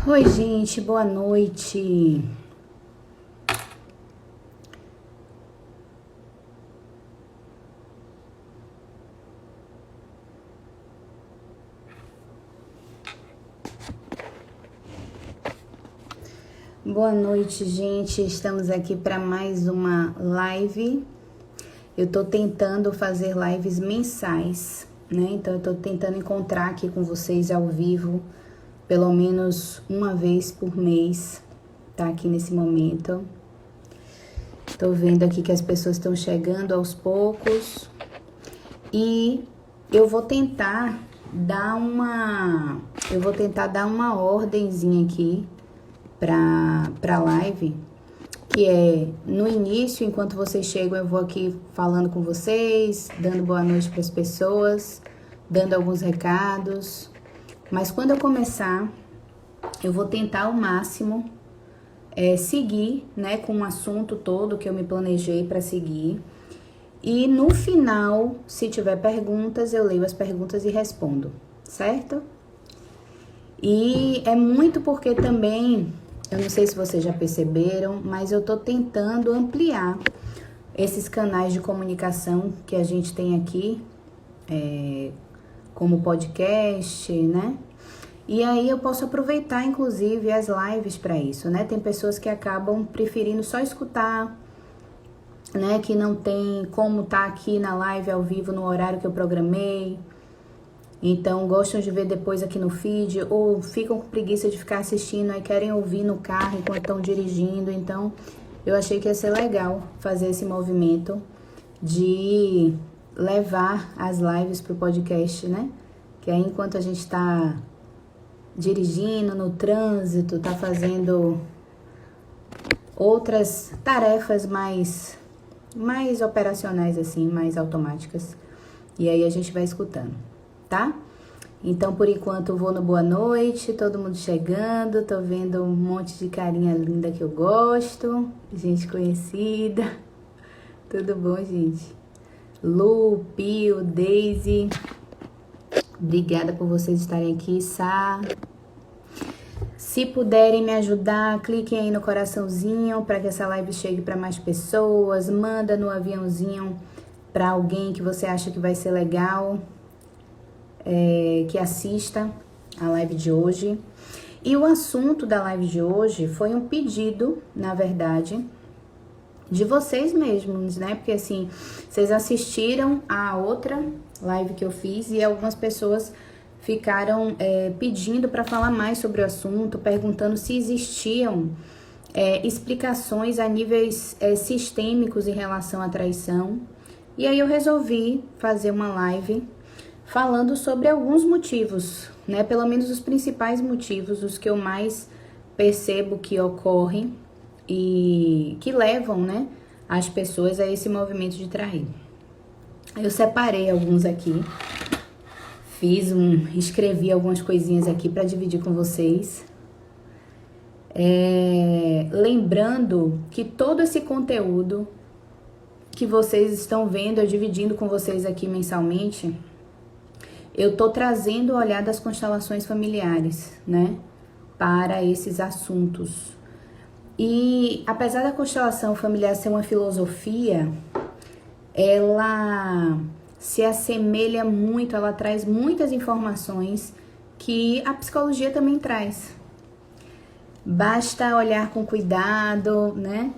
Oi, gente, boa noite. Boa noite, gente. Estamos aqui para mais uma live. Eu tô tentando fazer lives mensais, né? Então eu tô tentando encontrar aqui com vocês ao vivo, pelo menos uma vez por mês, tá? Aqui nesse momento. Tô vendo aqui que as pessoas estão chegando aos poucos. E eu vou tentar dar uma ordenzinha aqui para live, que é no início, enquanto vocês chegam, eu vou aqui falando com vocês, dando boa noite para as pessoas, dando alguns recados. Mas quando eu começar, eu vou tentar ao máximo seguir, né, com o assunto todo que eu me planejei para seguir. E no final, se tiver perguntas, eu leio as perguntas e respondo, certo? E é muito porque também, eu não sei se vocês já perceberam, mas eu tô tentando ampliar esses canais de comunicação que a gente tem aqui, como podcast, né? E aí eu posso aproveitar, inclusive, as lives para isso, né? Tem pessoas que acabam preferindo só escutar, né? Que não tem como estar aqui na live ao vivo no horário que eu programei. Então, gostam de ver depois aqui no feed, ou ficam com preguiça de ficar assistindo, aí querem ouvir no carro enquanto estão dirigindo. Então, eu achei que ia ser legal fazer esse movimento de levar as lives pro podcast, né? Que aí, enquanto a gente está dirigindo, no trânsito, tá fazendo outras tarefas mais operacionais, assim, mais automáticas. E aí a gente vai escutando, tá? Então, por enquanto, eu vou no boa noite, todo mundo chegando, tô vendo um monte de carinha linda que eu gosto, gente conhecida. Tudo bom, gente? Lu, Pio, Daisy, obrigada por vocês estarem aqui, Sá. Se puderem me ajudar, cliquem aí no coraçãozinho para que essa live chegue para mais pessoas. Manda no aviãozinho para alguém que você acha que vai ser legal, que assista a live de hoje. E o assunto da live de hoje foi um pedido, na verdade, de vocês mesmos, né? Porque assim, vocês assistiram a outra live que eu fiz e algumas pessoas ficaram pedindo para falar mais sobre o assunto, perguntando se existiam explicações a níveis sistêmicos em relação à traição. E aí eu resolvi fazer uma live falando sobre alguns motivos, né? Pelo menos os principais motivos, os que eu mais percebo que ocorrem e que levam, né, as pessoas a esse movimento de trair. Eu separei alguns aqui. Escrevi algumas coisinhas aqui para dividir com vocês. Lembrando que todo esse conteúdo que vocês estão vendo, eu dividindo com vocês aqui mensalmente, eu tô trazendo o olhar das constelações familiares, né, para esses assuntos. E apesar da constelação familiar ser uma filosofia, ela se assemelha muito, ela traz muitas informações que a psicologia também traz. Basta olhar com cuidado, né?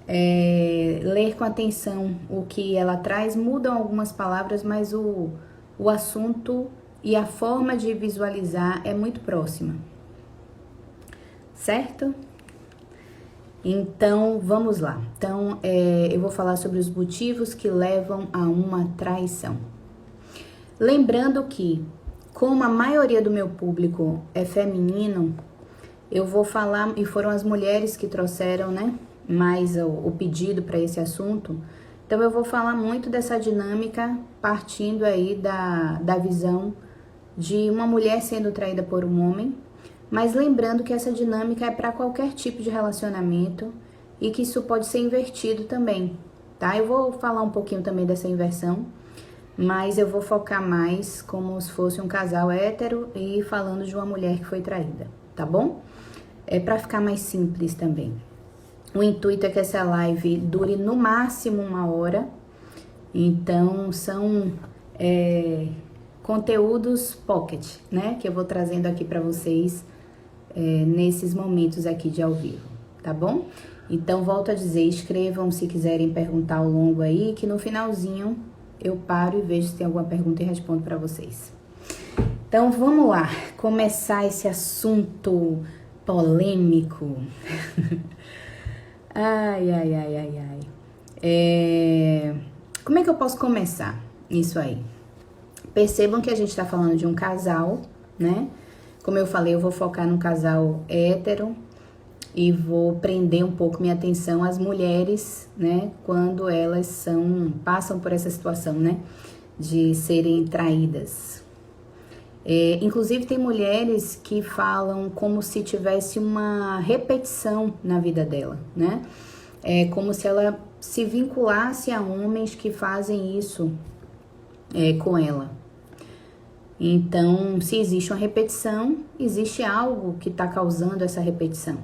Ler com atenção o que ela traz. Mudam algumas palavras, mas o assunto e a forma de visualizar é muito próxima. Certo? Então, vamos lá. Então, eu vou falar sobre os motivos que levam a uma traição. Lembrando que, como a maioria do meu público é feminino, eu vou falar, e foram as mulheres que trouxeram, né, mais o pedido para esse assunto. Então, eu vou falar muito dessa dinâmica partindo aí da visão de uma mulher sendo traída por um homem, mas lembrando que essa dinâmica é para qualquer tipo de relacionamento e que isso pode ser invertido também, tá? Eu vou falar um pouquinho também dessa inversão, mas eu vou focar mais como se fosse um casal hétero e falando de uma mulher que foi traída, tá bom? para ficar mais simples também. O intuito é que essa live dure no máximo 1 hora. Então, são conteúdos pocket, né? Que eu vou trazendo aqui para vocês nesses momentos aqui de ao vivo, tá bom? Então, volto a dizer, escrevam se quiserem perguntar ao longo aí, que no finalzinho eu paro e vejo se tem alguma pergunta e respondo para vocês. Então, vamos lá, começar esse assunto polêmico. Ai. Como é que eu posso começar isso aí? Percebam que a gente tá falando de um casal, né? Como eu falei, eu vou focar num casal hétero e vou prender um pouco minha atenção às mulheres, né? Quando elas passam por essa situação, né? De serem traídas. Inclusive, tem mulheres que falam como se tivesse uma repetição na vida dela, né? Como se ela se vinculasse a homens que fazem isso com ela. Então, se existe uma repetição, existe algo que está causando essa repetição.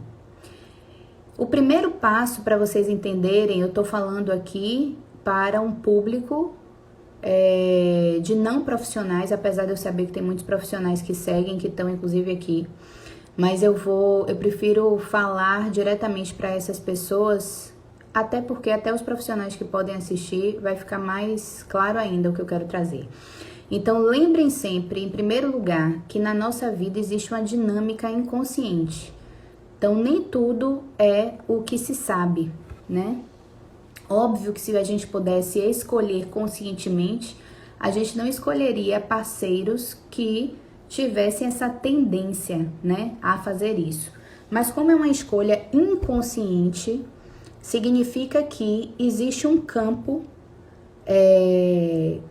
O primeiro passo para vocês entenderem, eu estou falando aqui para um público de não profissionais, apesar de eu saber que tem muitos profissionais que seguem, que estão inclusive aqui. Mas eu prefiro falar diretamente para essas pessoas, até porque até os profissionais que podem assistir vai ficar mais claro ainda o que eu quero trazer. Então, lembrem sempre, em primeiro lugar, que na nossa vida existe uma dinâmica inconsciente. Então, nem tudo é o que se sabe, né? Óbvio que se a gente pudesse escolher conscientemente, a gente não escolheria parceiros que tivessem essa tendência, né, a fazer isso. Mas como é uma escolha inconsciente, significa que existe um campo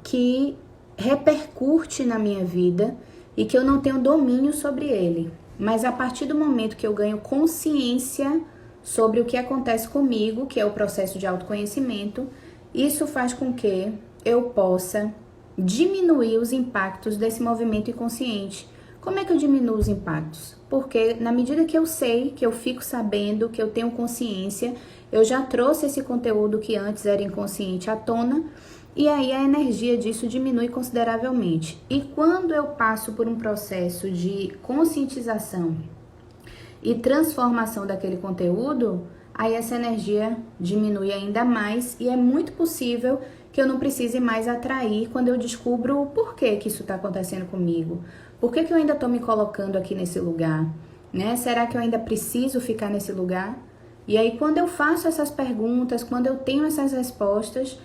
que repercute na minha vida e que eu não tenho domínio sobre ele. Mas a partir do momento que eu ganho consciência sobre o que acontece comigo, que é o processo de autoconhecimento, isso faz com que eu possa diminuir os impactos desse movimento inconsciente. Como é que eu diminuo os impactos? Porque na medida que eu sei, que eu fico sabendo, que eu tenho consciência, eu já trouxe esse conteúdo que antes era inconsciente à tona, e aí a energia disso diminui consideravelmente. E quando eu passo por um processo de conscientização e transformação daquele conteúdo, aí essa energia diminui ainda mais e é muito possível que eu não precise mais atrair quando eu descubro o porquê que isso está acontecendo comigo. Por que eu ainda estou me colocando aqui nesse lugar? Né? Será que eu ainda preciso ficar nesse lugar? E aí quando eu faço essas perguntas, quando eu tenho essas respostas,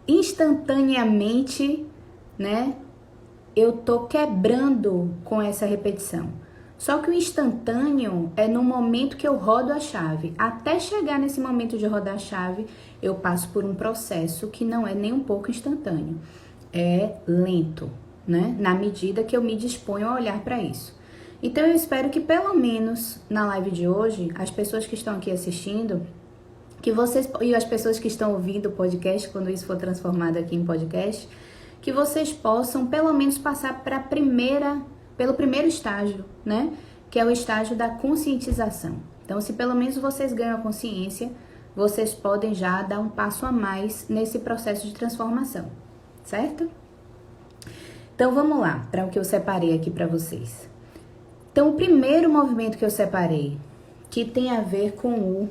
instantaneamente, né? Eu tô quebrando com essa repetição. Só que o instantâneo é no momento que eu rodo a chave. Até chegar nesse momento de rodar a chave, eu passo por um processo que não é nem um pouco instantâneo. É lento, né? Na medida que eu me disponho a olhar para isso. Então eu espero que pelo menos na live de hoje, as pessoas que estão aqui assistindo, que vocês e as pessoas que estão ouvindo o podcast, quando isso for transformado aqui em podcast, que vocês possam pelo menos passar pelo primeiro estágio, né? Que é o estágio da conscientização. Então, se pelo menos vocês ganham a consciência, vocês podem já dar um passo a mais nesse processo de transformação, certo? Então, vamos lá, para o que eu separei aqui para vocês. Então, o primeiro movimento que eu separei, que tem a ver com o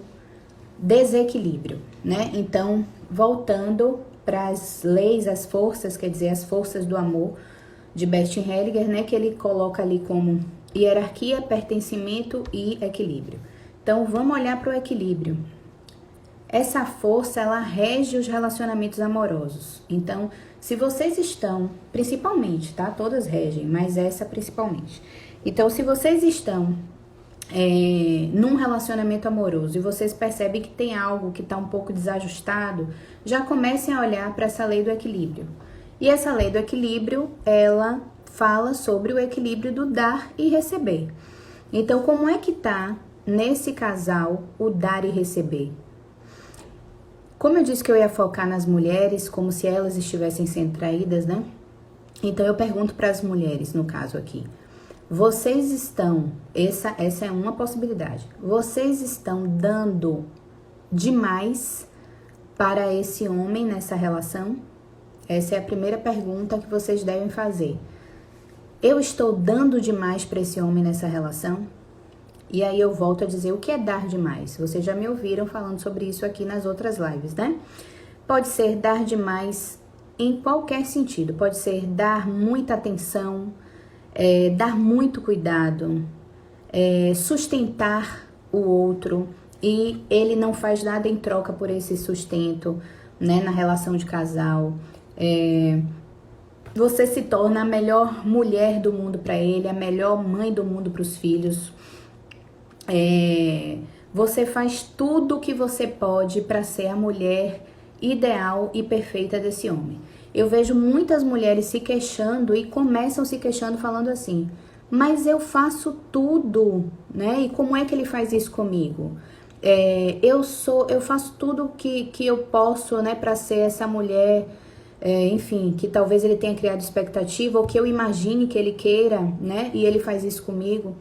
desequilíbrio, né? Então, voltando para as leis, as forças, quer dizer, as forças do amor de Bert Hellinger, né, que ele coloca ali como hierarquia, pertencimento e equilíbrio. Então, vamos olhar para o equilíbrio. Essa força, ela rege os relacionamentos amorosos. Então, se vocês estão, principalmente, tá? Todas regem, mas essa principalmente. Então, se vocês estão num relacionamento amoroso e vocês percebem que tem algo que está um pouco desajustado, já comecem a olhar para essa lei do equilíbrio. E essa lei do equilíbrio, ela fala sobre o equilíbrio do dar e receber. Então, como é que tá nesse casal o dar e receber? Como eu disse que eu ia focar nas mulheres, como se elas estivessem sendo traídas, né? Então, eu pergunto para as mulheres, no caso aqui, Vocês estão, essa é uma possibilidade, vocês estão dando demais para esse homem nessa relação? Essa é a primeira pergunta que vocês devem fazer. Eu estou dando demais para esse homem nessa relação? E aí eu volto a dizer o que é dar demais. Vocês já me ouviram falando sobre isso aqui nas outras lives, né? Pode ser dar demais em qualquer sentido. Pode ser dar muita atenção, dar muito cuidado, sustentar o outro e ele não faz nada em troca por esse sustento, né, na relação de casal. Você se torna a melhor mulher do mundo para ele, a melhor mãe do mundo para os filhos. Você faz tudo o que você pode para ser a mulher ideal e perfeita desse homem. Eu vejo muitas mulheres se queixando e começam se queixando falando assim: mas eu faço tudo, né? E como é que ele faz isso comigo? Eu faço tudo que eu posso, né, para ser essa mulher, enfim, que talvez ele tenha criado expectativa ou que eu imagine que ele queira, né? E ele faz isso comigo.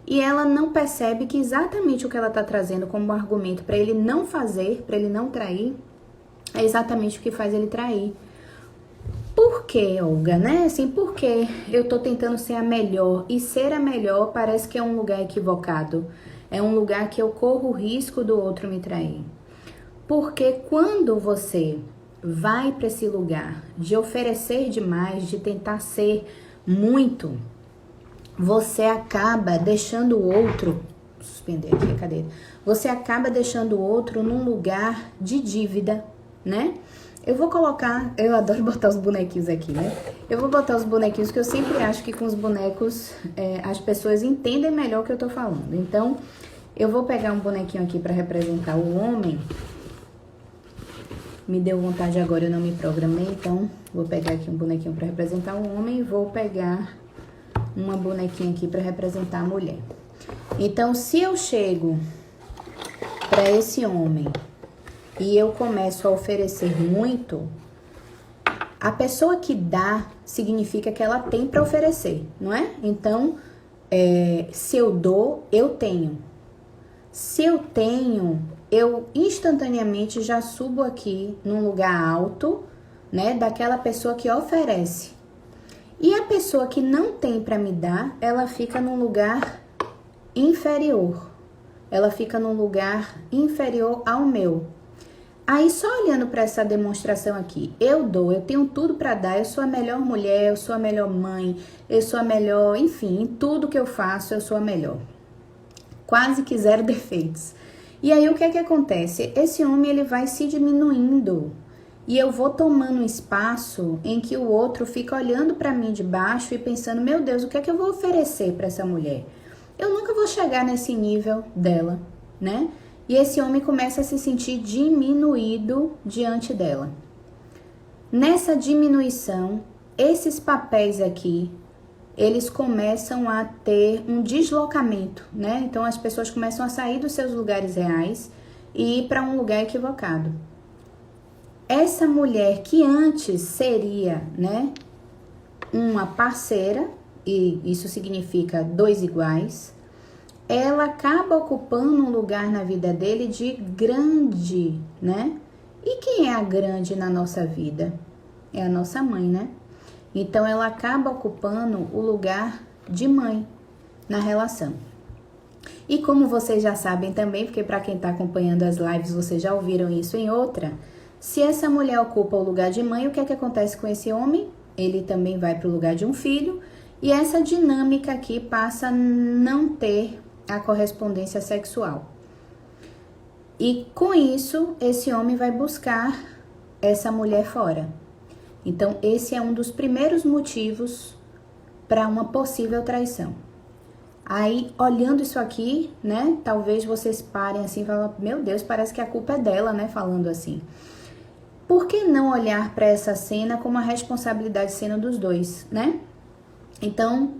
E ela não percebe que exatamente o que ela está trazendo como argumento para ele não fazer, para ele não trair, é exatamente o que faz ele trair. Por que, Olga, né? Assim, porque eu tô tentando ser a melhor e ser a melhor parece que é um lugar equivocado. É um lugar que eu corro o risco do outro me trair. Porque quando você vai para esse lugar de oferecer demais, de tentar ser muito, você acaba deixando o outro, suspender aqui a cadeira, você acaba deixando o outro num lugar de dívida, né? Eu vou colocar, eu adoro botar os bonequinhos aqui, né? Eu vou botar os bonequinhos que eu sempre acho que com os bonecos as pessoas entendem melhor o que eu tô falando. Então, eu vou pegar um bonequinho aqui para representar o homem. Me deu vontade agora, eu não me programei, então vou pegar aqui um bonequinho para representar o homem e vou pegar uma bonequinha aqui para representar a mulher. Então, se eu chego para esse homem e eu começo a oferecer muito, a pessoa que dá significa que ela tem para oferecer, não é? Então, se eu dou, eu tenho. Se eu tenho, eu instantaneamente já subo aqui num lugar alto, né, daquela pessoa que oferece. E a pessoa que não tem para me dar, ela fica num lugar inferior. Ela fica num lugar inferior ao meu. Aí, só olhando para essa demonstração aqui, eu dou, eu tenho tudo para dar, eu sou a melhor mulher, eu sou a melhor mãe, eu sou a melhor, enfim, em tudo que eu faço, eu sou a melhor. Quase que zero defeitos. E aí, o que é que acontece? Esse homem, ele vai se diminuindo. E eu vou tomando um espaço em que o outro fica olhando para mim de baixo e pensando, meu Deus, o que é que eu vou oferecer para essa mulher? Eu nunca vou chegar nesse nível dela, né? E esse homem começa a se sentir diminuído diante dela. Nessa diminuição, esses papéis aqui, eles começam a ter um deslocamento, né? Então, as pessoas começam a sair dos seus lugares reais e ir para um lugar equivocado. Essa mulher que antes seria, né, uma parceira, e isso significa dois iguais, ela acaba ocupando um lugar na vida dele de grande, né? E quem é a grande na nossa vida? É a nossa mãe, né? Então, ela acaba ocupando o lugar de mãe na relação. E como vocês já sabem também, porque para quem está acompanhando as lives, vocês já ouviram isso em outra, se essa mulher ocupa o lugar de mãe, o que é que acontece com esse homem? Ele também vai para o lugar de um filho, e essa dinâmica aqui passa a não ter a correspondência sexual. E com isso, esse homem vai buscar essa mulher fora. Então, esse é um dos primeiros motivos para uma possível traição. Aí, olhando isso aqui, né, talvez vocês parem assim e falem, meu Deus, parece que a culpa é dela, né, falando assim. Por que não olhar para essa cena como a responsabilidade sendo dos dois, né? Então,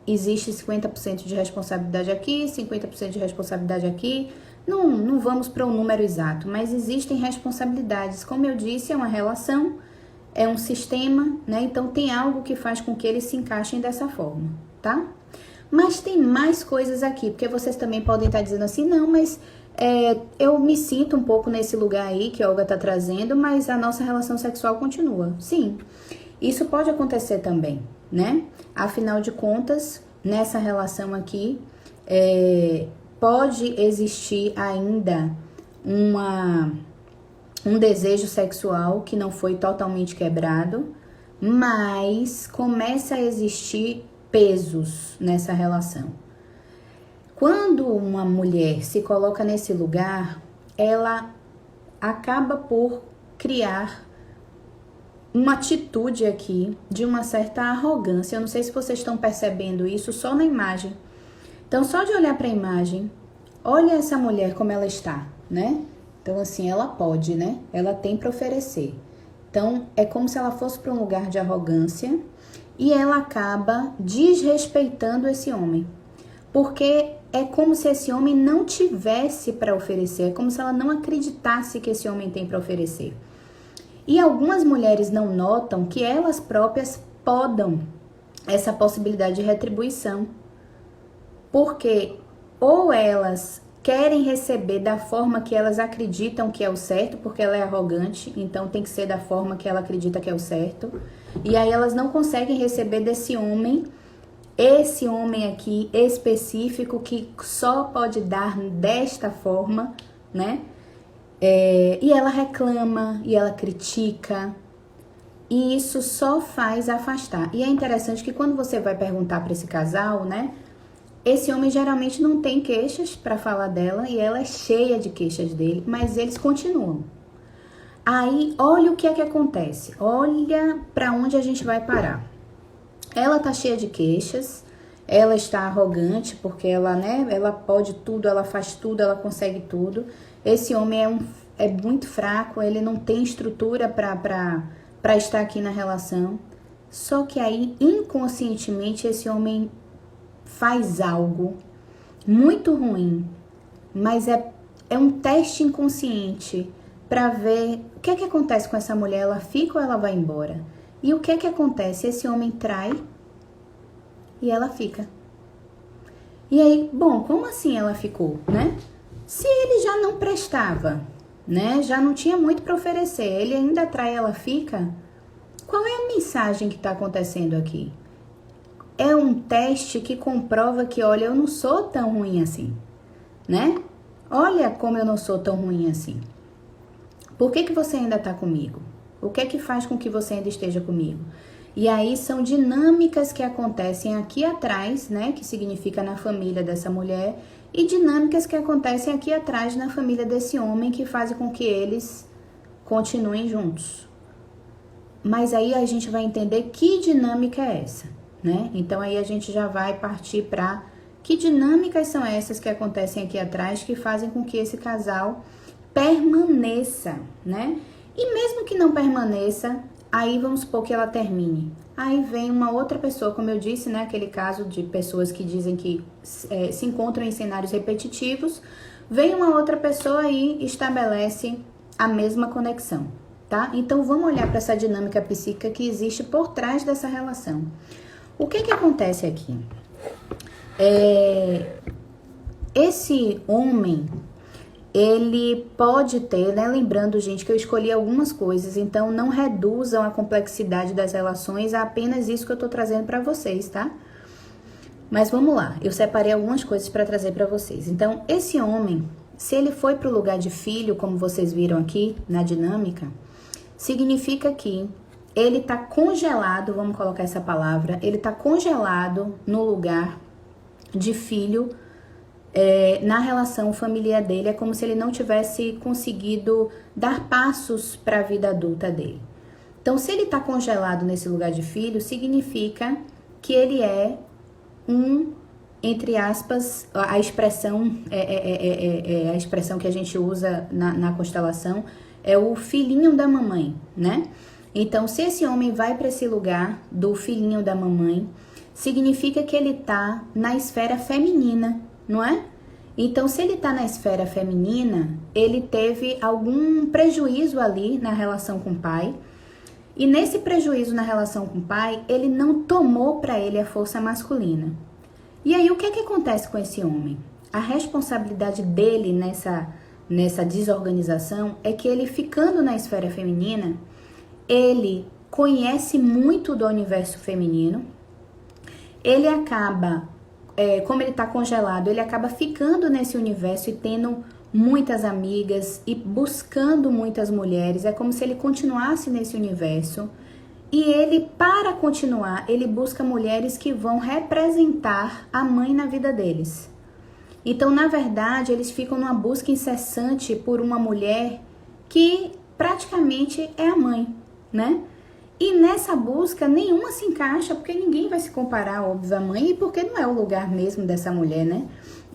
existe 50% de responsabilidade aqui, 50% de responsabilidade aqui. Não vamos para um número exato, mas existem responsabilidades. Como eu disse, é uma relação, é um sistema, né? Então, tem algo que faz com que eles se encaixem dessa forma, tá? Mas tem mais coisas aqui, porque vocês também podem estar dizendo assim, não, mas eu me sinto um pouco nesse lugar aí que a Olga tá trazendo, mas a nossa relação sexual continua. Sim, isso pode acontecer também, né? Afinal de contas, nessa relação aqui, pode existir ainda um desejo sexual que não foi totalmente quebrado, mas começa a existir pesos nessa relação. Quando uma mulher se coloca nesse lugar, ela acaba por criar uma atitude aqui de uma certa arrogância. Eu não sei se vocês estão percebendo isso só na imagem. Então, só de olhar para a imagem, olha essa mulher como ela está, né? Então, assim, ela pode, né? Ela tem para oferecer. Então, é como se ela fosse para um lugar de arrogância e ela acaba desrespeitando esse homem. Porque é como se esse homem não tivesse para oferecer, é como se ela não acreditasse que esse homem tem para oferecer. E algumas mulheres não notam que elas próprias podam essa possibilidade de retribuição. Porque ou elas querem receber da forma que elas acreditam que é o certo, porque ela é arrogante, então tem que ser da forma que ela acredita que é o certo. E aí elas não conseguem receber desse homem, esse homem aqui específico que só pode dar desta forma, né? E ela reclama, e ela critica, e isso só faz afastar. E é interessante que quando você vai perguntar para esse casal, né? Esse homem geralmente não tem queixas para falar dela e ela é cheia de queixas dele, mas eles continuam. Aí, olha o que é que acontece. Olha para onde a gente vai parar. Ela tá cheia de queixas, ela está arrogante porque ela, né, ela pode tudo, ela faz tudo, ela consegue tudo. Esse homem é muito fraco, ele não tem estrutura para estar aqui na relação. Só que aí, inconscientemente, esse homem faz algo muito ruim, mas é um teste inconsciente para ver o que é que acontece com essa mulher, ela fica ou ela vai embora. E o que é que acontece? Esse homem trai e ela fica. E aí, bom, como assim ela ficou, né? Se ele já não prestava, né? Já não tinha muito para oferecer, ele ainda trai, ela fica. Qual é a mensagem que está acontecendo aqui? É um teste que comprova que, olha, eu não sou tão ruim assim, né? Olha como eu não sou tão ruim assim. Por que você ainda está comigo? O que é que faz com que você ainda esteja comigo? E aí são dinâmicas que acontecem aqui atrás, né? Que significa na família dessa mulher. E dinâmicas que acontecem aqui atrás na família desse homem que fazem com que eles continuem juntos. Mas aí a gente vai entender que dinâmica é essa. Né? Então aí a gente já vai partir para que dinâmicas são essas que acontecem aqui atrás que fazem com que esse casal permaneça, né? E mesmo que não permaneça, aí vamos supor que ela termine. Aí vem uma outra pessoa, como eu disse, né? Aquele caso de pessoas que dizem que se encontram em cenários repetitivos, vem uma outra pessoa e estabelece a mesma conexão, tá? Então vamos olhar para essa dinâmica psíquica que existe por trás dessa relação. O que que acontece aqui? Esse homem, ele pode ter, né? Lembrando, gente, que eu escolhi algumas coisas, então não reduzam a complexidade das relações a apenas isso que eu tô trazendo para vocês, tá? Mas vamos lá, eu separei algumas coisas para trazer para vocês. Então, esse homem, se ele foi pro lugar de filho, como vocês viram aqui na dinâmica, significa que ele tá congelado, vamos colocar essa palavra, ele tá congelado no lugar de filho na relação familiar dele. É como se ele não tivesse conseguido dar passos para a vida adulta dele. Então, se ele tá congelado nesse lugar de filho, significa que ele é entre aspas, a expressão a expressão que a gente usa na constelação é o filhinho da mamãe, né? Então, se esse homem vai para esse lugar do filhinho da mamãe, significa que ele tá na esfera feminina, não é? Então, se ele tá na esfera feminina, ele teve algum prejuízo ali na relação com o pai. E nesse prejuízo na relação com o pai, ele não tomou para ele a força masculina. E aí, o que é que acontece com esse homem? A responsabilidade dele nessa desorganização é que ele, ficando na esfera feminina, ele conhece muito do universo feminino, ele acaba, como ele está congelado, ele acaba ficando nesse universo e tendo muitas amigas e buscando muitas mulheres, é como se ele continuasse nesse universo. E ele, para continuar, ele busca mulheres que vão representar a mãe na vida deles. Então, na verdade, eles ficam numa busca incessante por uma mulher que praticamente é a mãe, né? E nessa busca, nenhuma se encaixa, porque ninguém vai se comparar, óbvio, à mãe, e porque não é o lugar mesmo dessa mulher, né?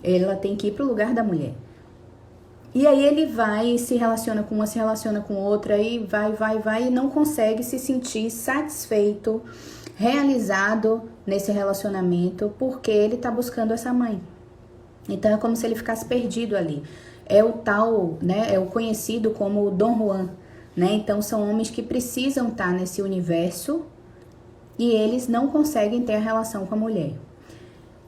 Ela tem que ir para o lugar da mulher. E aí ele vai, se relaciona com uma, se relaciona com outra, e vai, e não consegue se sentir satisfeito, realizado nesse relacionamento, porque ele tá buscando essa mãe. Então é como se ele ficasse perdido ali. É o tal, né, é o conhecido como Dom Juan, né? Então são homens que precisam estar nesse universo e eles não conseguem ter a relação com a mulher.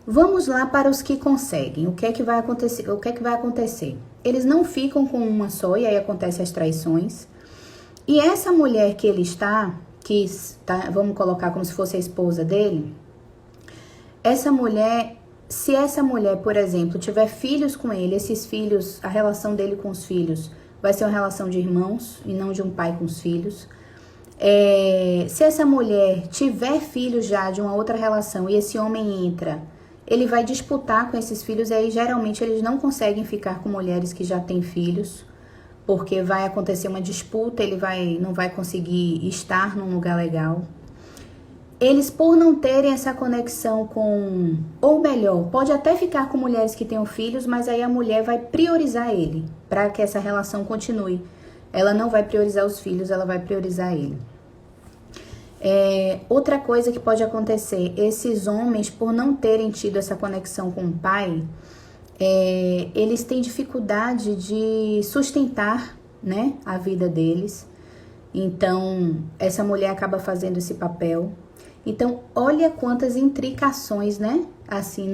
Vamos lá para os que conseguem. O que é que vai acontecer? O que é que vai acontecer? Eles não ficam com uma só, e aí acontecem as traições. E essa mulher que ele está, vamos colocar como se fosse a esposa dele, essa mulher, se essa mulher, por exemplo, tiver filhos com ele, esses filhos, a relação dele com os filhos vai ser uma relação de irmãos e não de um pai com os filhos. Se essa mulher tiver filhos já de uma outra relação e esse homem entra, ele vai disputar com esses filhos, e aí geralmente eles não conseguem ficar com mulheres que já têm filhos, porque vai acontecer uma disputa, ele não vai conseguir estar num lugar legal. Eles, por não terem essa conexão com, ou melhor, pode até ficar com mulheres que tenham filhos, mas aí a mulher vai priorizar ele, para que essa relação continue. Ela não vai priorizar os filhos, ela vai priorizar ele. Outra coisa que pode acontecer, esses homens, por não terem tido essa conexão com o pai, eles têm dificuldade de sustentar, né, a vida deles. Então, essa mulher acaba fazendo esse papel. Então, olha quantas intricações, né, assim,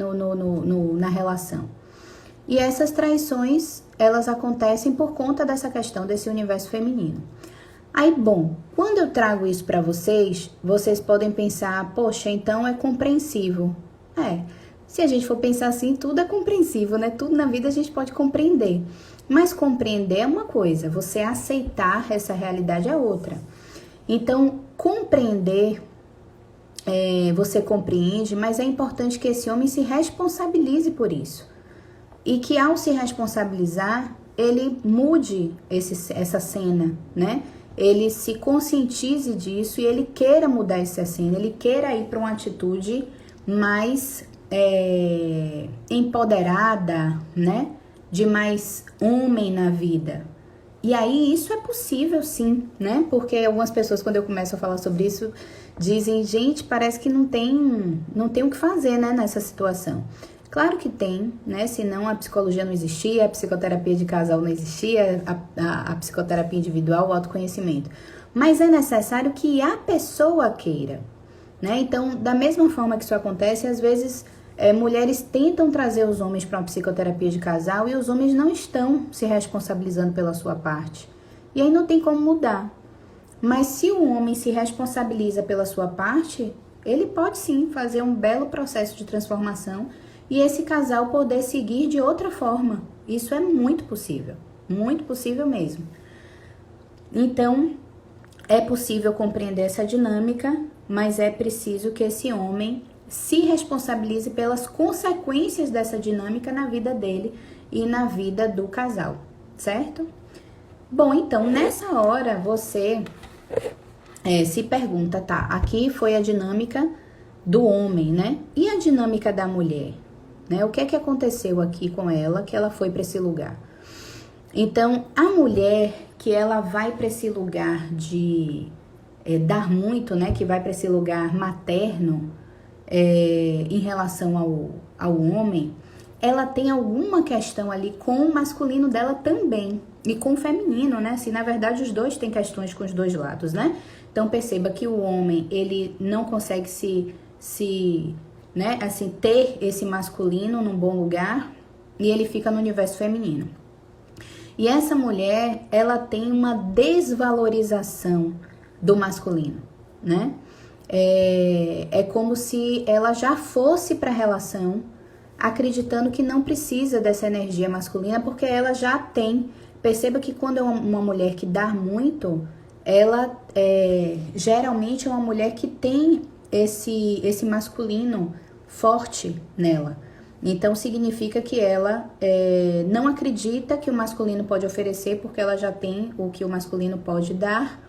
na relação. E essas traições, elas acontecem por conta dessa questão desse universo feminino. Aí, bom, quando eu trago isso para vocês, vocês podem pensar, poxa, então é compreensível. Se a gente for pensar assim, tudo é compreensível, né? Tudo na vida a gente pode compreender. Mas compreender é uma coisa, você aceitar essa realidade é outra. Então, compreender, você compreende, mas é importante que esse homem se responsabilize por isso. E que ao se responsabilizar, ele mude essa cena, né? Ele se conscientize disso e ele queira mudar essa cena, ele queira ir para uma atitude mais empoderada, né? De mais homem na vida. E aí isso é possível sim, né? Porque algumas pessoas, quando eu começo a falar sobre isso, dizem, gente, parece que não tem o que fazer, né, nessa situação. Claro que tem, né? Senão a psicologia não existia, a psicoterapia de casal não existia, a psicoterapia individual, o autoconhecimento. Mas é necessário que a pessoa queira, né? Então, da mesma forma que isso acontece, às vezes mulheres tentam trazer os homens para uma psicoterapia de casal e os homens não estão se responsabilizando pela sua parte. E aí não tem como mudar. Mas se o homem se responsabiliza pela sua parte, ele pode sim fazer um belo processo de transformação e esse casal poder seguir de outra forma. Isso é muito possível mesmo. Então, é possível compreender essa dinâmica, mas é preciso que esse homem se responsabilize pelas consequências dessa dinâmica na vida dele e na vida do casal, certo? Bom, então, nessa hora, você se pergunta, tá, aqui foi a dinâmica do homem, né? E a dinâmica da mulher? Né? O que é que aconteceu aqui com ela, que ela foi para esse lugar? Então, a mulher que ela vai para esse lugar de dar muito, né? Que vai para esse lugar materno em relação ao homem, ela tem alguma questão ali com o masculino dela também e com o feminino, né? Se na verdade os dois têm questões com os dois lados, né? Então perceba que o homem, ele não consegue se né? Assim, ter esse masculino num bom lugar e ele fica no universo feminino. E essa mulher, ela tem uma desvalorização do masculino, né? É como se ela já fosse para a relação acreditando que não precisa dessa energia masculina porque ela já tem. Perceba que quando é uma mulher que dá muito, ela geralmente é uma mulher que tem esse masculino forte nela. Então significa que ela não acredita que o masculino pode oferecer porque ela já tem o que o masculino pode dar.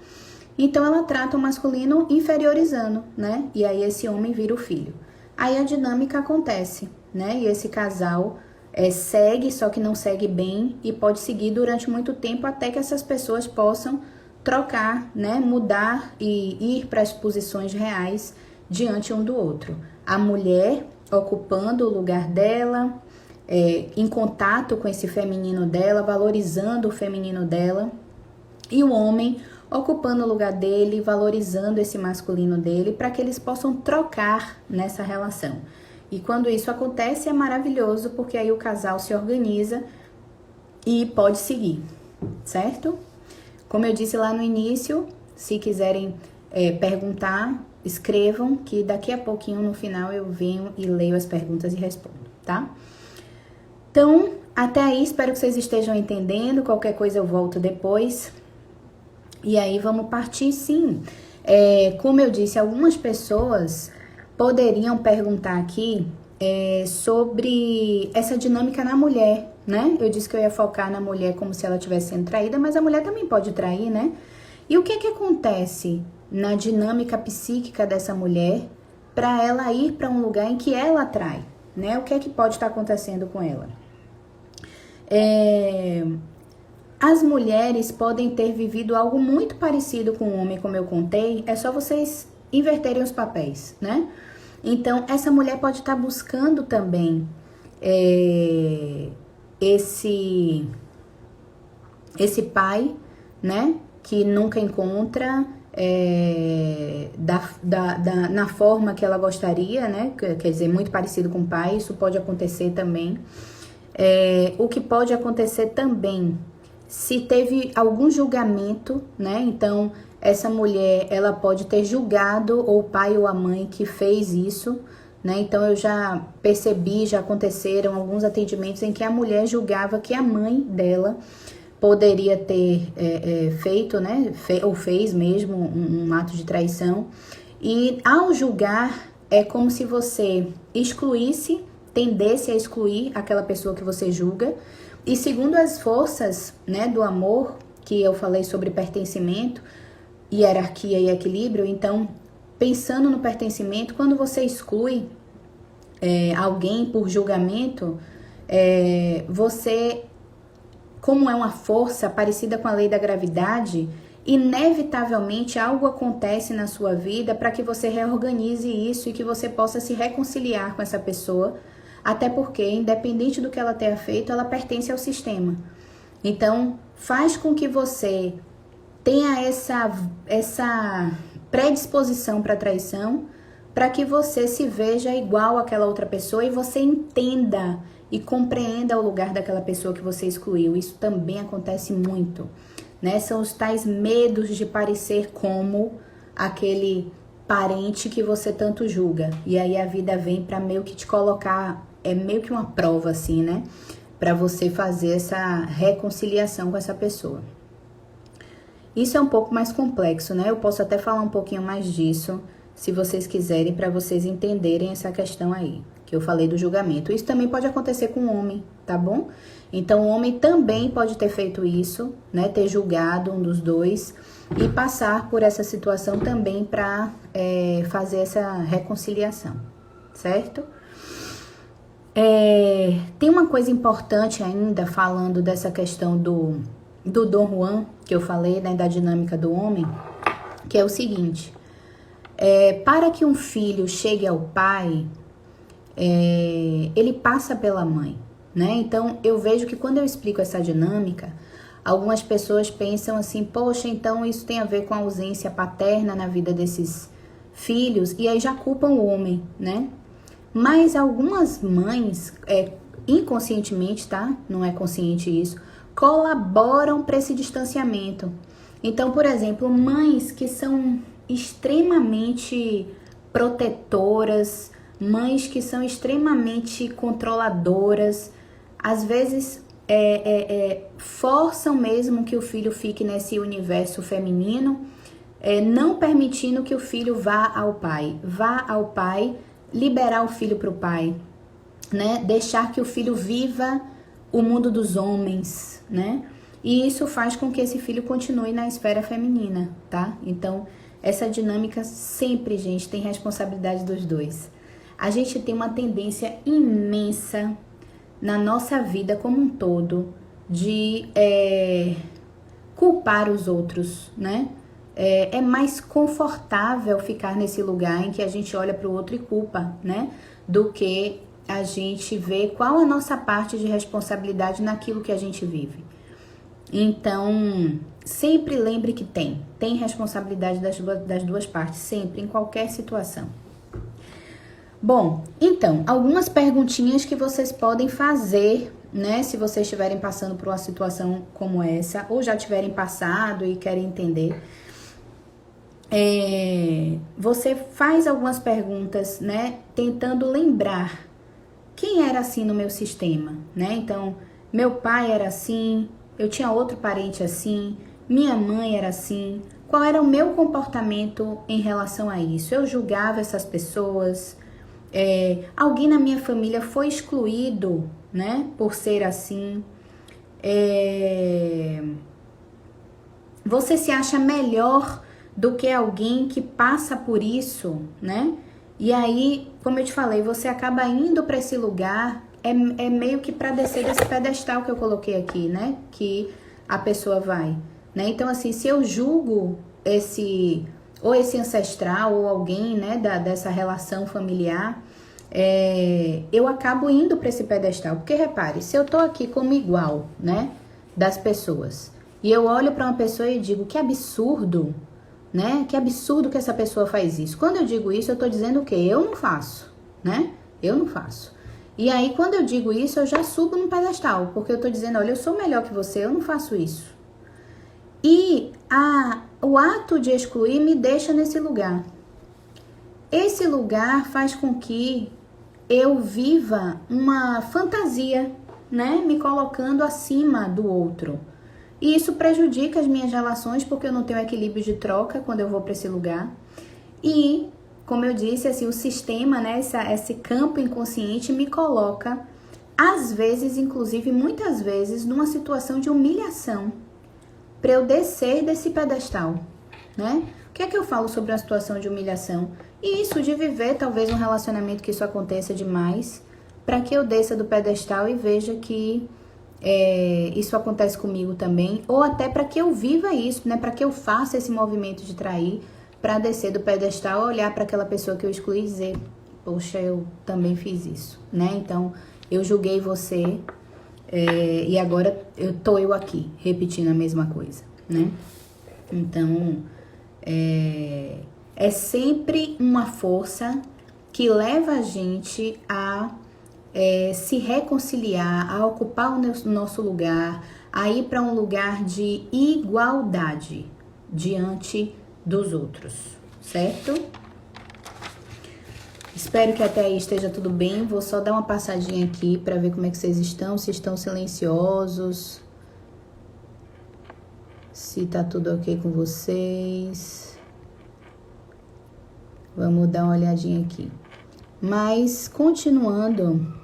Então ela trata o masculino inferiorizando, né? E aí esse homem vira o filho. Aí a dinâmica acontece, né? E esse casal segue, só que não segue bem e pode seguir durante muito tempo até que essas pessoas possam trocar, né? Mudar e ir para as posições reais diante um do outro. A mulher ocupando o lugar dela, em contato com esse feminino dela, valorizando o feminino dela, e o homem ocupando o lugar dele, valorizando esse masculino dele, para que eles possam trocar nessa relação. E quando isso acontece é maravilhoso, porque aí o casal se organiza e pode seguir, certo? Como eu disse lá no início, se quiserem perguntar, escrevam, que daqui a pouquinho no final eu venho e leio as perguntas e respondo, tá? Então, até aí, espero que vocês estejam entendendo. Qualquer coisa eu volto depois. E aí vamos partir, sim. Como eu disse, algumas pessoas poderiam perguntar aqui sobre essa dinâmica na mulher, né? Eu disse que eu ia focar na mulher como se ela estivesse sendo traída, mas a mulher também pode trair, né? E o que que acontece na dinâmica psíquica dessa mulher para ela ir para um lugar em que ela trai, né? O que é que pode estar acontecendo com ela? As mulheres podem ter vivido algo muito parecido com o homem, como eu contei, é só vocês inverterem os papéis, né? Então, essa mulher pode estar buscando também esse pai, né? Que nunca encontra na forma que ela gostaria, né? Quer dizer, muito parecido com o pai, isso pode acontecer também. O que pode acontecer também, se teve algum julgamento, né? Então, essa mulher, ela pode ter julgado ou o pai ou a mãe que fez isso, né? Então, eu já percebi, já aconteceram alguns atendimentos em que a mulher julgava que a mãe dela poderia ter feito, né? Ou fez mesmo um ato de traição. E ao julgar, é como se você tendesse a excluir aquela pessoa que você julga. E segundo as forças, né, do amor, que eu falei sobre pertencimento, hierarquia e equilíbrio, então, pensando no pertencimento, quando você exclui alguém por julgamento, você, como é uma força parecida com a lei da gravidade, inevitavelmente algo acontece na sua vida para que você reorganize isso e que você possa se reconciliar com essa pessoa, até porque, independente do que ela tenha feito, ela pertence ao sistema. Então, faz com que você tenha essa predisposição para traição, para que você se veja igual àquela outra pessoa e você entenda e compreenda o lugar daquela pessoa que você excluiu. Isso também acontece muito, né? São os tais medos de parecer como aquele parente que você tanto julga. E aí a vida vem para meio que te colocar, meio que uma prova assim, né? Para você fazer essa reconciliação com essa pessoa. Isso é um pouco mais complexo, né? Eu posso até falar um pouquinho mais disso, se vocês quiserem, para vocês entenderem essa questão aí, que eu falei do julgamento. Isso também pode acontecer com o homem, tá bom? Então, o homem também pode ter feito isso, né? Ter julgado um dos dois e passar por essa situação também para fazer essa reconciliação, certo? Tem uma coisa importante ainda, falando dessa questão do Dom Juan, que eu falei, né, da dinâmica do homem, que é o seguinte: para que um filho chegue ao pai, ele passa pela mãe, né? Então, eu vejo que quando eu explico essa dinâmica, algumas pessoas pensam assim, poxa, então isso tem a ver com a ausência paterna na vida desses filhos, e aí já culpam o homem, né? Mas algumas mães, inconscientemente, tá? Não é consciente isso, colaboram para esse distanciamento. Então, por exemplo, mães que são extremamente protetoras, mães que são extremamente controladoras, às vezes forçam mesmo que o filho fique nesse universo feminino, não permitindo que o filho vá ao pai, liberar o filho para o pai, né? Deixar que o filho viva o mundo dos homens, né? E isso faz com que esse filho continue na esfera feminina, tá? Então, essa dinâmica sempre, gente, tem responsabilidade dos dois. A gente tem uma tendência imensa na nossa vida como um todo de culpar os outros, né? É mais confortável ficar nesse lugar em que a gente olha para o outro e culpa, né? Do que a gente vê qual a nossa parte de responsabilidade naquilo que a gente vive. Então, sempre lembre que tem responsabilidade das duas partes, sempre, em qualquer situação. Bom, então, algumas perguntinhas que vocês podem fazer, né? Se vocês estiverem passando por uma situação como essa, ou já tiverem passado e querem entender. Você faz algumas perguntas, né? Tentando lembrar quem era assim no meu sistema, né? Então, meu pai era assim, eu tinha outro parente assim, minha mãe era assim. Qual era o meu comportamento em relação a isso? Eu julgava essas pessoas. Alguém na minha família foi excluído, né? Por ser assim. Você se acha melhor do que alguém que passa por isso, né? E aí, como eu te falei, você acaba indo para esse lugar, é meio que para descer desse pedestal que eu coloquei aqui, né? Que a pessoa vai, né? Então, assim, se eu julgo esse ancestral ou alguém, né, dessa relação familiar, eu acabo indo para esse pedestal. Porque, repare, se eu tô aqui como igual, né, das pessoas, e eu olho para uma pessoa e digo, que absurdo, né? Que absurdo que essa pessoa faz isso. Quando eu digo isso, eu tô dizendo o quê? Eu não faço, né? Eu não faço. E aí, quando eu digo isso, eu já subo no pedestal, porque eu tô dizendo, olha, eu sou melhor que você, eu não faço isso. E o ato de excluir me deixa nesse lugar. Esse lugar faz com que eu viva uma fantasia, né? Me colocando acima do outro. E isso prejudica as minhas relações, porque eu não tenho equilíbrio de troca quando eu vou para esse lugar. E, como eu disse, assim, o sistema, né, esse campo inconsciente me coloca, às vezes, inclusive, muitas vezes, numa situação de humilhação, para eu descer desse pedestal, né? O que é que eu falo sobre uma situação de humilhação? E isso de viver, talvez, um relacionamento que isso aconteça demais, para que eu desça do pedestal e veja que isso acontece comigo também, ou até para que eu viva isso, né? Para que eu faça esse movimento de trair, para descer do pedestal, olhar para aquela pessoa que eu excluí e dizer, poxa, eu também fiz isso, né? Então, eu julguei você e agora tô eu aqui, repetindo a mesma coisa, né? Então, é sempre uma força que leva a gente a se reconciliar, a ocupar o nosso lugar, a ir para um lugar de igualdade diante dos outros, certo? Espero que até aí esteja tudo bem. Vou só dar uma passadinha aqui para ver como é que vocês estão, se estão silenciosos, se tá tudo ok com vocês. Vamos dar uma olhadinha aqui. Mas, continuando,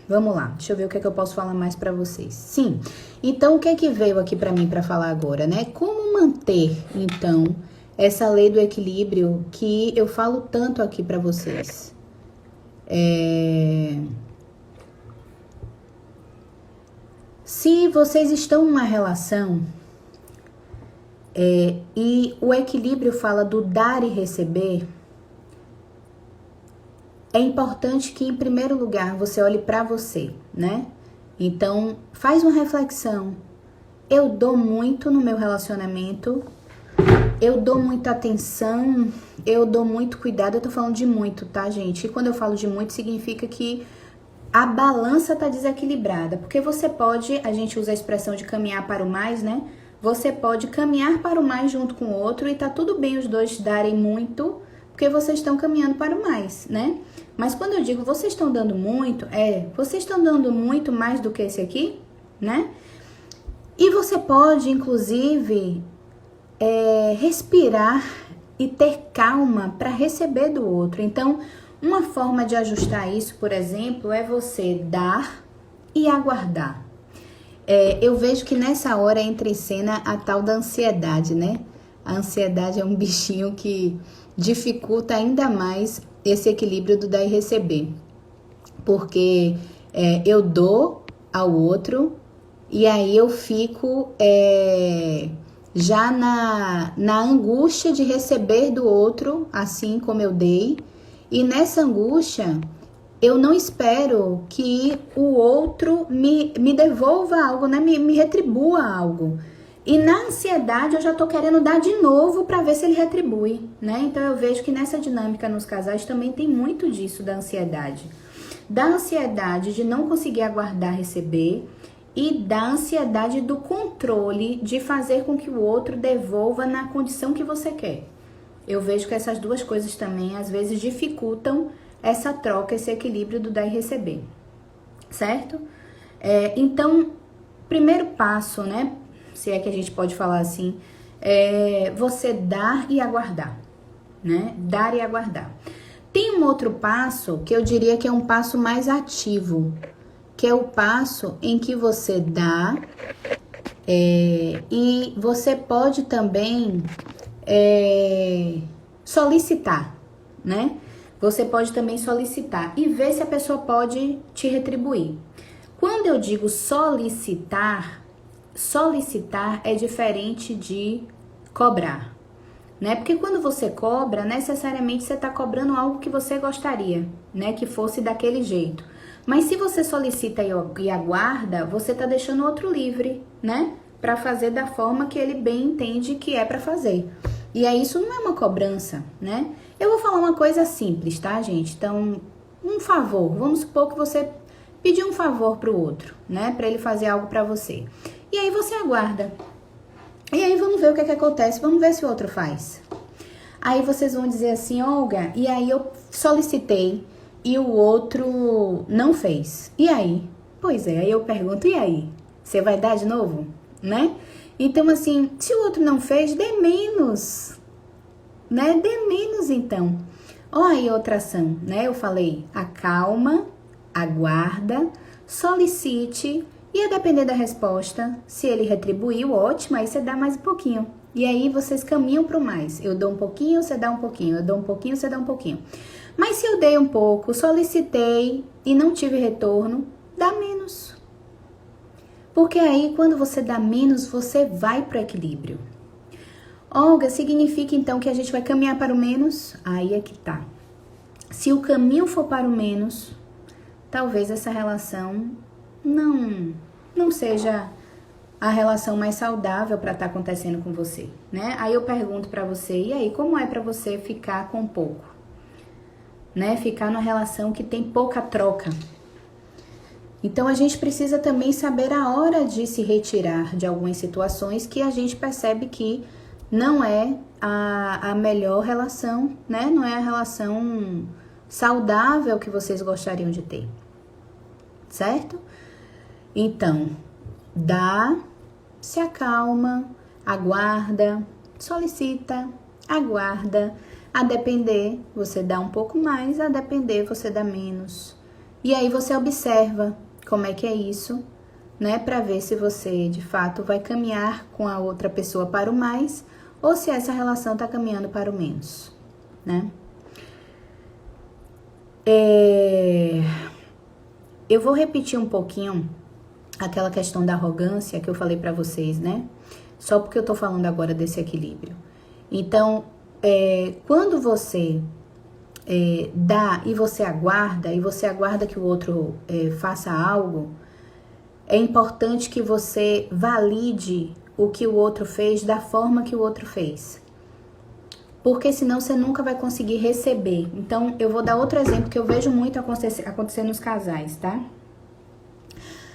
vamos lá, deixa eu ver o que é que eu posso falar mais pra vocês. Sim, então o que é que veio aqui pra mim pra falar agora, né? Como manter, então, essa lei do equilíbrio que eu falo tanto aqui pra vocês? Se vocês estão numa relação e o equilíbrio fala do dar e receber, é importante que, em primeiro lugar, você olhe para você, né? Então, faz uma reflexão. Eu dou muito no meu relacionamento Eu dou muita atenção, eu dou muito cuidado, eu tô falando de muito, tá, gente? E quando eu falo de muito, significa que a balança tá desequilibrada. Porque você pode, a gente usa a expressão de caminhar para o mais, né? Você pode caminhar para o mais junto com o outro e tá tudo bem os dois darem muito, porque vocês estão caminhando para o mais, né? Mas quando eu digo vocês estão dando muito, vocês estão dando muito mais do que esse aqui, né? E você pode, inclusive, respirar e ter calma para receber do outro. Então, uma forma de ajustar isso, por exemplo, é você dar e aguardar. Eu vejo que nessa hora entra em cena a tal da ansiedade, né? A ansiedade é um bichinho que dificulta ainda mais esse equilíbrio do dar e receber. Porque eu dou ao outro e aí eu fico já na angústia de receber do outro, assim como eu dei. E nessa angústia, eu não espero que o outro me devolva algo, né? Me retribua algo. E na ansiedade, eu já tô querendo dar de novo para ver se ele retribui, né? Então, eu vejo que nessa dinâmica nos casais também tem muito disso da ansiedade. Da ansiedade de não conseguir aguardar receber e da ansiedade do controle de fazer com que o outro devolva na condição que você quer. Eu vejo que essas duas coisas também, às vezes, dificultam essa troca, esse equilíbrio do dar e receber, certo? Então, primeiro passo, né, se é que a gente pode falar assim, é você dar e aguardar, né? Dar e aguardar. Tem um outro passo que eu diria que é um passo mais ativo, que é o passo em que você dá e você pode também solicitar, né? Você pode também solicitar e ver se a pessoa pode te retribuir. Quando eu digo solicitar é diferente de cobrar, né? Porque quando você cobra, necessariamente você está cobrando algo que você gostaria, né? Que fosse daquele jeito. Mas se você solicita e aguarda, você está deixando o outro livre, né? Para fazer da forma que ele bem entende que é para fazer. E aí isso não é uma cobrança, né? Eu vou falar uma coisa simples, tá, gente? Então, um favor. Vamos supor que você pediu um favor pro outro, né? Para ele fazer algo para você. E aí você aguarda. E aí vamos ver o que é que acontece. Vamos ver se o outro faz. Aí vocês vão dizer assim, Olga, e aí eu solicitei e o outro não fez. E aí? Pois é, aí eu pergunto, e aí? Você vai dar de novo? Né? Então, assim, se o outro não fez, dê menos, né? Dê menos, então. Olha aí outra ação, né? Eu falei, acalma, aguarda, solicite e a depender da resposta, se ele retribuiu, ótimo, aí você dá mais um pouquinho. E aí vocês caminham para o mais. Eu dou um pouquinho, você dá um pouquinho. Eu dou um pouquinho, você dá um pouquinho. Mas se eu dei um pouco, solicitei e não tive retorno, dá menos. Porque aí, quando você dá menos, você vai para o equilíbrio. Olga, significa então que a gente vai caminhar para o menos? Aí é que tá. Se o caminho for para o menos, talvez essa relação não seja a relação mais saudável para estar acontecendo com você, né? Aí eu pergunto para você, e aí, como é para você ficar com pouco? Né? Ficar numa relação que tem pouca troca. Então, a gente precisa também saber a hora de se retirar de algumas situações que a gente percebe que não é a melhor relação, né? Não é a relação saudável que vocês gostariam de ter, certo? Então, dá, se acalma, aguarda, solicita, aguarda. A depender, você dá um pouco mais, a depender, você dá menos. E aí você observa como é que é isso, né? Para ver se você, de fato, vai caminhar com a outra pessoa para o mais ou se essa relação está caminhando para o menos, né? Eu vou repetir um pouquinho aquela questão da arrogância que eu falei para vocês, né? Só porque eu tô falando agora desse equilíbrio. Então, quando você dá e você aguarda que o outro faça algo, é importante que você valide o que o outro fez da forma que o outro fez. porque senão você nunca vai conseguir receber. Então, eu vou dar outro exemplo que eu vejo muito acontecer nos casais, tá?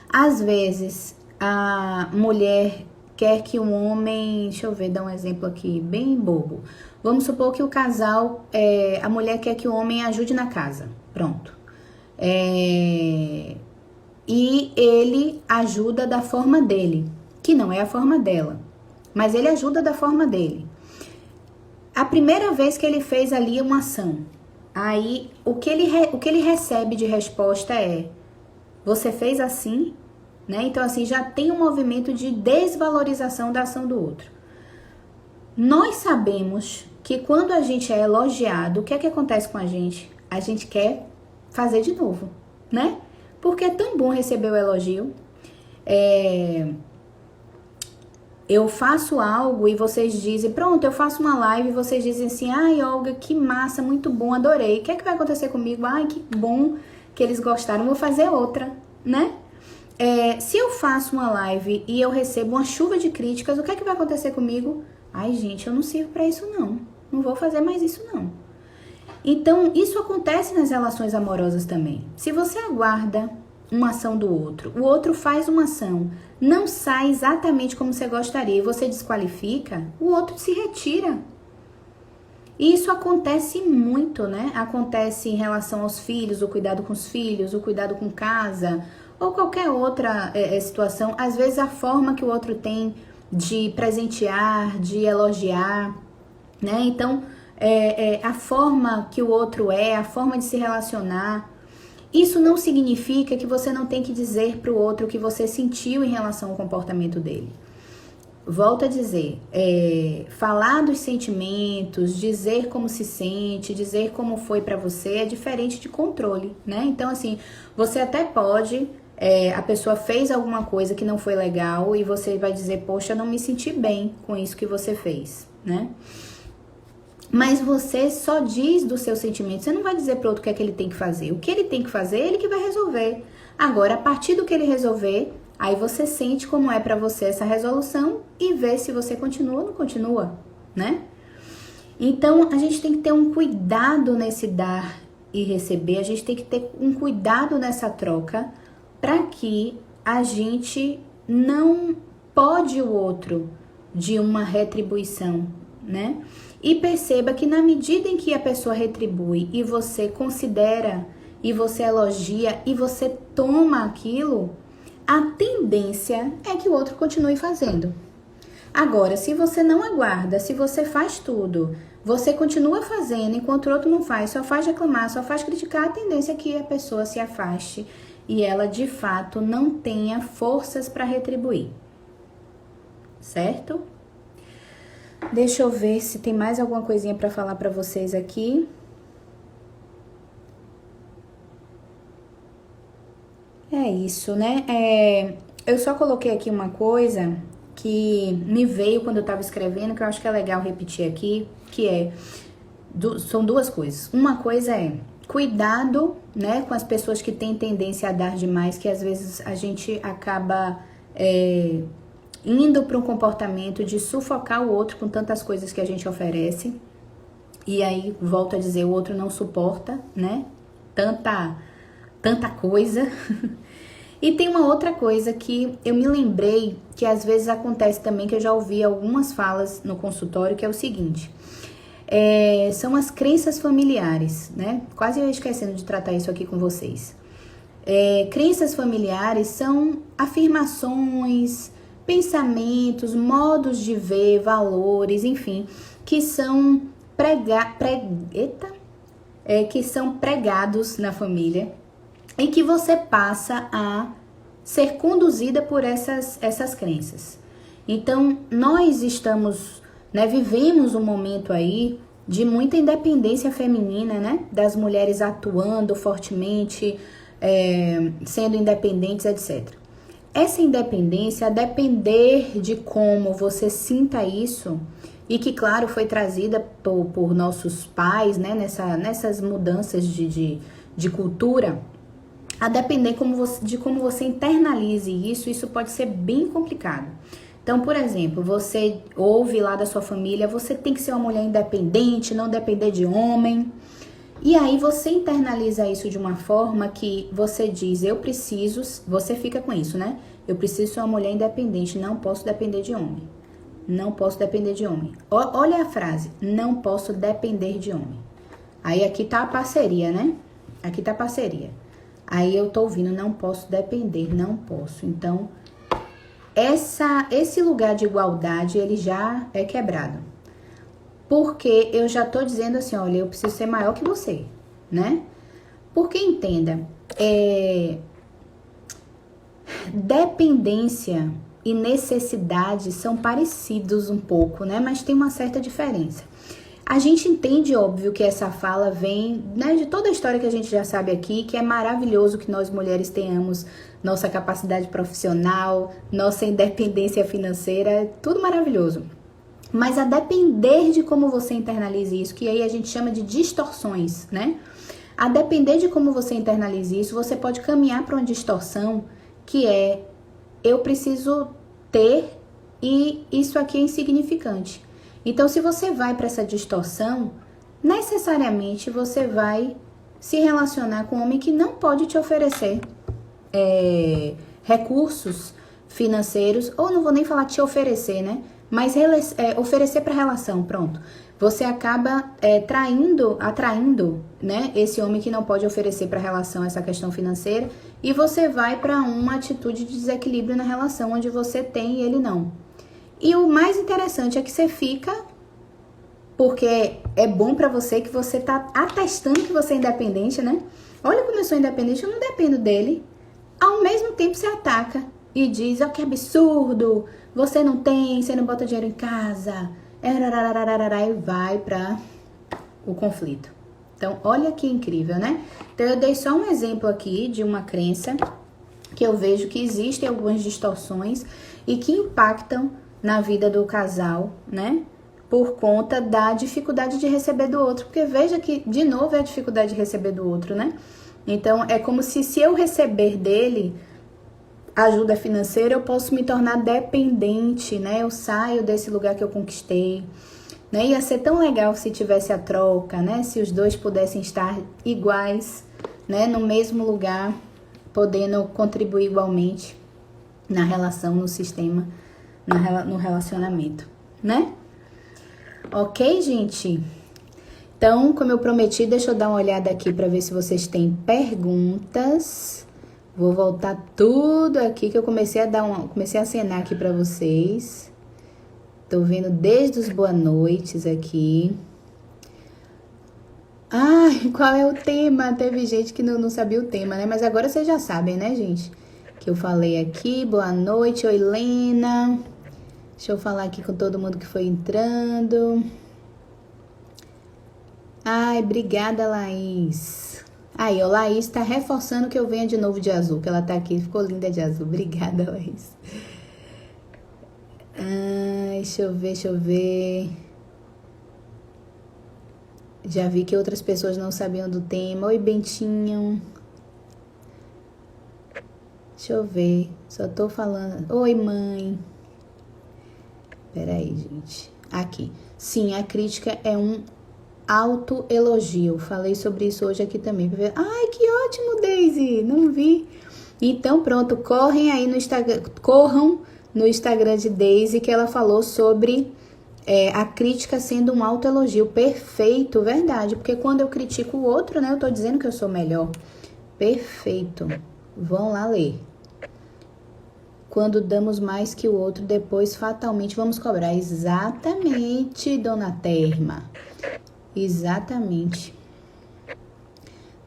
Às vezes, a mulher quer que o homem... Deixa eu ver, dar um exemplo aqui, bem bobo. Vamos supor que o casal, a mulher quer que o homem ajude na casa. Pronto. E ele ajuda da forma dele, que não é a forma dela. Mas ele ajuda da forma dele. A primeira vez que ele fez ali uma ação, aí o que ele recebe de resposta é: você fez assim, né? Então assim, já tem um movimento de desvalorização da ação do outro. Nós sabemos que quando a gente é elogiado, o que é que acontece com a gente? A gente quer fazer de novo, né? Porque é tão bom receber o elogio. Eu faço algo e vocês dizem, pronto, eu faço uma live e vocês dizem assim, ai, Olga, que massa, muito bom, adorei. O que é que vai acontecer comigo? Ai, que bom que eles gostaram, vou fazer outra, né? Se eu faço uma live e eu recebo uma chuva de críticas, o que é que vai acontecer comigo? Ai, gente, eu não sirvo pra isso não. Não vou fazer mais isso não. Então, isso acontece nas relações amorosas também. Se você aguarda uma ação do outro, o outro faz uma ação, não sai exatamente como você gostaria e você desqualifica, o outro se retira. E isso acontece muito, né? Acontece em relação aos filhos, o cuidado com os filhos, o cuidado com casa, ou qualquer outra situação. Às vezes a forma que o outro tem de presentear, de elogiar, né? Então, a forma que o outro a forma de se relacionar. Isso não significa que você não tem que dizer para o outro o que você sentiu em relação ao comportamento dele. Volto a dizer, falar dos sentimentos, dizer como se sente, dizer como foi para você é diferente de controle, né? Então, assim, você até pode, a pessoa fez alguma coisa que não foi legal e você vai dizer, poxa, eu não me senti bem com isso que você fez, né? Mas você só diz do seu sentimento, você não vai dizer para o outro o que é que ele tem que fazer. O que ele tem que fazer, é ele que vai resolver. Agora, a partir do que ele resolver, aí você sente como é para você essa resolução e vê se você continua ou não continua, né? Então, a gente tem que ter um cuidado nesse dar e receber, a gente tem que ter um cuidado nessa troca para que a gente não pode o outro de uma retribuição, né? E perceba que na medida em que a pessoa retribui e você considera, e você elogia, e você toma aquilo, a tendência é que o outro continue fazendo. Agora, se você não aguarda, se você faz tudo, você continua fazendo enquanto o outro não faz, só faz reclamar, só faz criticar, a tendência é que a pessoa se afaste e ela de fato não tenha forças para retribuir. Certo? Deixa eu ver se tem mais alguma coisinha para falar para vocês aqui. É isso, né? Eu só coloquei aqui uma coisa que me veio quando eu tava escrevendo, que eu acho que é legal repetir aqui, que são duas coisas. Uma coisa é cuidado, né, com as pessoas que têm tendência a dar demais, que às vezes a gente acaba indo para um comportamento de sufocar o outro com tantas coisas que a gente oferece. E aí, volto a dizer, o outro não suporta, né? Tanta coisa. E tem uma outra coisa que eu me lembrei, que às vezes acontece também, que eu já ouvi algumas falas no consultório, que é o seguinte. São as crenças familiares, né? Quase eu esquecendo de tratar isso aqui com vocês. Crenças familiares são afirmações, pensamentos, modos de ver, valores, enfim, que são que são pregados na família e que você passa a ser conduzida por essas crenças. Então, nós estamos, né, vivemos um momento aí de muita independência feminina, né, das mulheres atuando fortemente, sendo independentes, etc. Essa independência, a depender de como você sinta isso, e que, claro, foi trazida por nossos pais, né, nessas mudanças de cultura, a depender de como você internalize isso pode ser bem complicado. Então, por exemplo, você ouve lá da sua família, você tem que ser uma mulher independente, não depender de homem. E aí você internaliza isso de uma forma que você diz, eu preciso, você fica com isso, né? Eu preciso ser uma mulher independente, não posso depender de homem. Não posso depender de homem. Olha a frase, não posso depender de homem. Aí aqui tá a parceria, né? Aqui tá a parceria. Aí eu tô ouvindo, não posso depender, não posso. Então, esse lugar de igualdade, ele já é quebrado. Porque eu já tô dizendo assim, olha, eu preciso ser maior que você, né? Porque entenda, dependência e necessidade são parecidos um pouco, né? Mas tem uma certa diferença. A gente entende, óbvio, que essa fala vem, né, de toda a história que a gente já sabe aqui, que é maravilhoso que nós mulheres tenhamos nossa capacidade profissional, nossa independência financeira, tudo maravilhoso. Mas a depender de como você internalize isso, que aí a gente chama de distorções, né? A depender de como você internalize isso, você pode caminhar para uma distorção que é, eu preciso ter e isso aqui é insignificante. Então, se você vai para essa distorção, necessariamente você vai se relacionar com um homem que não pode te oferecer recursos financeiros, ou não vou nem falar te oferecer, né? Mas oferecer para relação, pronto. Você acaba atraindo, né, esse homem que não pode oferecer para relação essa questão financeira, e você vai para uma atitude de desequilíbrio na relação, onde você tem e ele não. E o mais interessante é que você fica, porque é bom pra você, que você tá atestando que você é independente, né? Olha como eu sou independente, eu não dependo dele. Ao mesmo tempo você ataca e diz, que absurdo, você não tem, você não bota dinheiro em casa, e vai pra o conflito. Então, olha que incrível, né? Então, eu dei só um exemplo aqui de uma crença que eu vejo que existem algumas distorções e que impactam na vida do casal, né? Por conta da dificuldade de receber do outro. Porque veja que, de novo, é a dificuldade de receber do outro, né? Então, é como se eu receber dele ajuda financeira, eu posso me tornar dependente, né? Eu saio desse lugar que eu conquistei, né? Ia ser tão legal se tivesse a troca, né? Se os dois pudessem estar iguais, né? No mesmo lugar, podendo contribuir igualmente na relação, no sistema, no relacionamento, né? Ok, gente? Então, como eu prometi, deixa eu dar uma olhada aqui para ver se vocês têm perguntas. Vou voltar tudo aqui que eu comecei a acenar aqui para vocês. Tô vendo desde os boa noites aqui. Ai, qual é o tema? Teve gente que não sabia o tema, né? Mas agora vocês já sabem, né, gente? Que eu falei aqui. Boa noite, oi, Helena. Deixa eu falar aqui com todo mundo que foi entrando. Ai, obrigada, Laís. Aí, ó, Laís tá reforçando que eu venha de novo de azul, que ela tá aqui, ficou linda de azul. Obrigada, Laís. Ai, deixa eu ver. Já vi que outras pessoas não sabiam do tema. Oi, Bentinho. Deixa eu ver. Só tô falando. Oi, mãe. Peraí, gente. Aqui. Sim, a crítica é um autoelogio. Falei sobre isso hoje aqui também. Ai, que ótimo, Daisy. Não vi. Então, pronto. Corram no Instagram de Daisy, que ela falou sobre a crítica sendo um autoelogio. Perfeito, verdade. Porque quando eu critico o outro, né, eu tô dizendo que eu sou melhor. Perfeito. Vão lá ler. Quando damos mais que o outro, depois fatalmente vamos cobrar. Exatamente, dona Terma. Exatamente.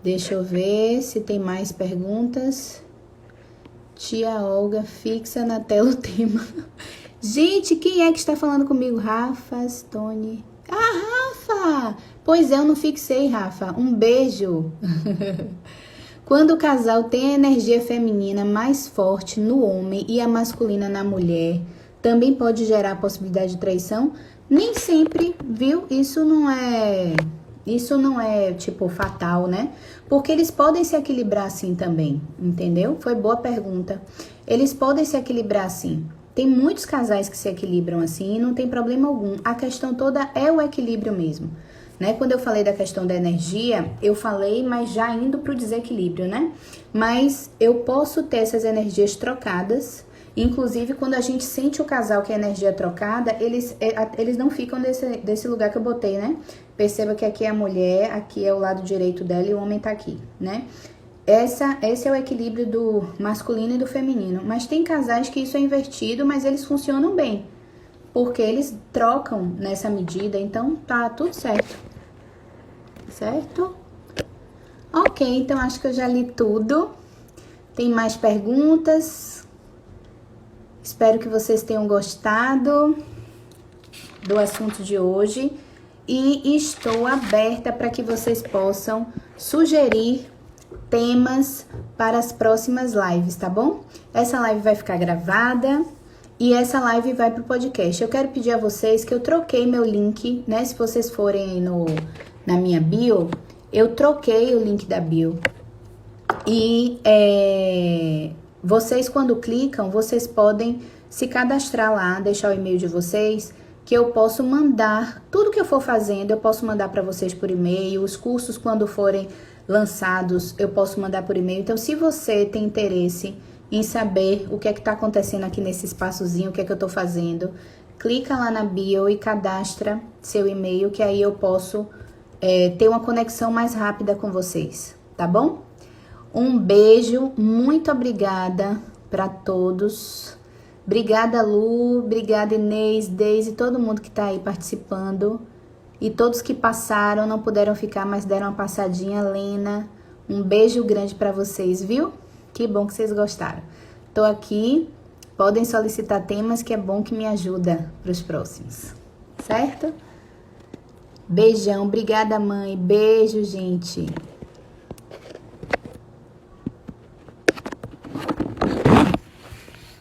Deixa eu ver se tem mais perguntas. Tia Olga, fixa na tela o tema. Gente, quem é que está falando comigo? Rafa, Stone. Ah, Rafa! Pois é, eu não fixei, Rafa. Um beijo. Quando o casal tem a energia feminina mais forte no homem e a masculina na mulher, também pode gerar a possibilidade de traição? Nem sempre, viu? Isso não é tipo fatal, né? Porque eles podem se equilibrar assim também, entendeu? Foi boa pergunta. Eles podem se equilibrar assim. Tem muitos casais que se equilibram assim e não tem problema algum. A questão toda é o equilíbrio mesmo, né? Quando eu falei da questão da energia, eu falei, mas já indo pro desequilíbrio, né? Mas eu posso ter essas energias trocadas. Inclusive, quando a gente sente o casal que a energia é trocada, eles não ficam desse lugar que eu botei, né? Perceba que aqui é a mulher, aqui é o lado direito dela e o homem tá aqui, né? Esse é o equilíbrio do masculino e do feminino. Mas tem casais que isso é invertido, mas eles funcionam bem. Porque eles trocam nessa medida, então tá tudo certo. Certo? Ok, então acho que eu já li tudo. Tem mais perguntas? Espero que vocês tenham gostado do assunto de hoje. E estou aberta para que vocês possam sugerir temas para as próximas lives, tá bom? Essa live vai ficar gravada e essa live vai pro podcast. Eu quero pedir a vocês que eu troquei meu link, né? Se vocês forem aí na minha bio, eu troquei o link da bio. E vocês, quando clicam, vocês podem se cadastrar lá, deixar o e-mail de vocês, que eu posso mandar, tudo que eu for fazendo, eu posso mandar para vocês por e-mail. Os cursos, quando forem lançados, eu posso mandar por e-mail. Então, se você tem interesse em saber o que é que tá acontecendo aqui nesse espaçozinho, o que é que eu tô fazendo, clica lá na bio e cadastra seu e-mail, que aí eu posso ter uma conexão mais rápida com vocês, tá bom? Um beijo, muito obrigada para todos. Obrigada, Lu, obrigada, Inês, Deise, todo mundo que tá aí participando. E todos que passaram, não puderam ficar, mas deram uma passadinha. Lena, um beijo grande para vocês, viu? Que bom que vocês gostaram. Tô aqui, podem solicitar temas, que é bom que me ajuda para os próximos, certo? Beijão, obrigada, mãe. Beijo, gente.